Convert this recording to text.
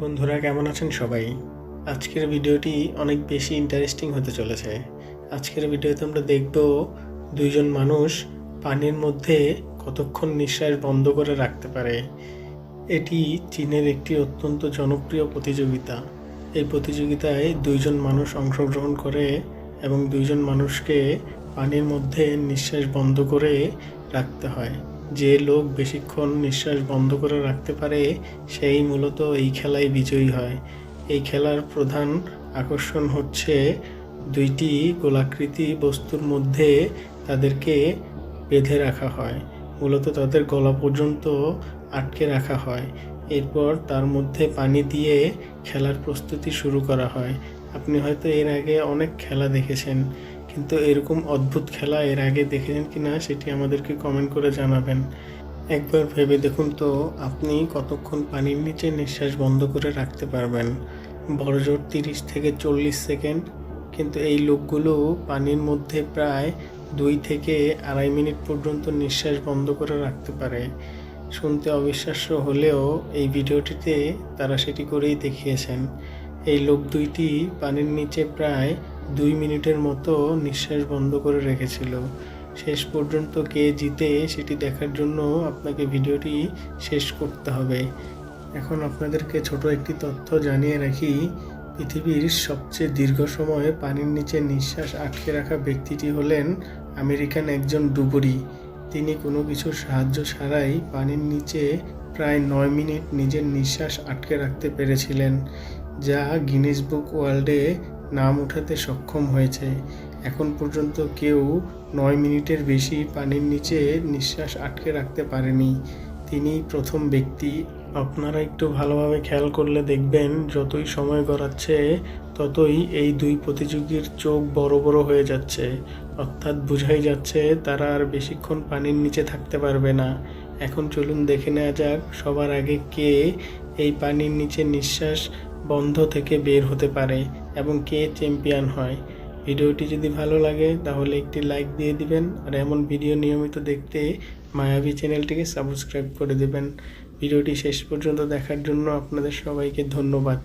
বন্ধুরা কেমন আছেন সবাই? আজকের ভিডিওটি অনেক বেশি ইন্টারেস্টিং হতে চলেছে। আজকের ভিডিওতে আমরা দেখব দুইজন মানুষ পানির মধ্যে কতক্ষণ নিঃশ্বাস বন্ধ করে রাখতে পারে। এটি চীনের একটি অত্যন্ত জনপ্রিয় প্রতিযোগিতা। এই প্রতিযোগিতায় দুইজন মানুষ অংশগ্রহণ করে এবং দুইজন মানুষকে পানির মধ্যে নিঃশ্বাস বন্ধ করে রাখতে হয়। যে লোক বেশিক্ষণ নিঃশ্বাস বন্ধ করে রাখতে পারে সেই মূলত এই খেলায় বিজয়ী হয়। এই খেলার প্রধান আকর্ষণ হচ্ছে দুইটি গোলাকৃতি বস্তুর মধ্যে তাদেরকে বেঁধে রাখা হয়, মূলত তাদের গলা পর্যন্ত আটকে রাখা হয়। এরপর তার মধ্যে পানি দিয়ে খেলার প্রস্তুতি শুরু করা হয়। আপনি হয়তো এর আগে অনেক খেলা দেখেছেন, কিন্তু এরকম অদ্ভুত খেলা এর আগে দেখেছেন কিনা সেটি আমাদেরকে কমেন্ট করে জানাবেন। একবার ভেবে দেখুন তো আপনি কতক্ষণ পানির নিচে নিঃশ্বাস বন্ধ করে রাখতে পারবেন। বড়জোর 30 থেকে 40 সেকেন্ড, কিন্তু এই লোকগুলো পানির মধ্যে প্রায় 2 থেকে 2.5 মিনিট পর্যন্ত নিঃশ্বাস বন্ধ করে রাখতে পারে। শুনতে অবিশ্বাস্য হলেও এই ভিডিওটিতে তারা সেটি করেই দেখিয়েছেন। এই লোক দুইটি পানির নিচে প্রায় 2 মিনিটের মতো নিঃশ্বাস বন্ধ করে রেখেছিল। শেষ পর্যন্ত কে জিতে সেটি দেখার জন্য আপনাকে ভিডিওটি শেষ করতে হবে। এখন আপনাদেরকে ছোট একটি তথ্য জানিয়ে রাখি, পৃথিবীর সবচেয়ে দীর্ঘ সময় পানির নিচে নিঃশ্বাস আটকে রাখা ব্যক্তিটি হলেন আমেরিকান একজন ডুবুরি। তিনি কোনো কিছুর সাহায্য ছাড়াই পানির নিচে প্রায় 9 মিনিট নিজের নিঃশ্বাস আটকে রাখতে পেরেছিলেন, যা গিনেস বুক ওয়ার্ল্ডে নাম উঠাতে সক্ষম হয়েছে। এখন পর্যন্ত কেউ 9 মিনিটের বেশি পানির নিচে নিঃশ্বাস আটকে রাখতে পারেনি। তিনিই প্রথম ব্যক্তি। আপনারা একটু ভালোভাবে খেয়াল করলে দেখবেন যতই সময় গড়াচ্ছে ততই এই দুই প্রতিযোগীর চোখ বড় বড় হয়ে যাচ্ছে, অর্থাৎ বোঝাই যাচ্ছে তারা আর বেশিক্ষণ পানির নিচে থাকতে পারবে না। এখন চলুন দেখে নেওয়া যাক সবার আগে কে এই পানির নিচে নিঃশ্বাস বন্ধ থেকে বের হতে পারে এবং কে চ্যাম্পিয়ন হয়। ভিডিওটি যদি ভালো লাগে তাহলে একটি লাইক দিয়ে দিবেন, আর এমন ভিডিও নিয়মিত দেখতে মায়াবী চ্যানেলটিকে সাবস্ক্রাইব করে দেবেন। ভিডিওটি শেষ পর্যন্ত দেখার জন্য আপনাদের সবাইকে ধন্যবাদ।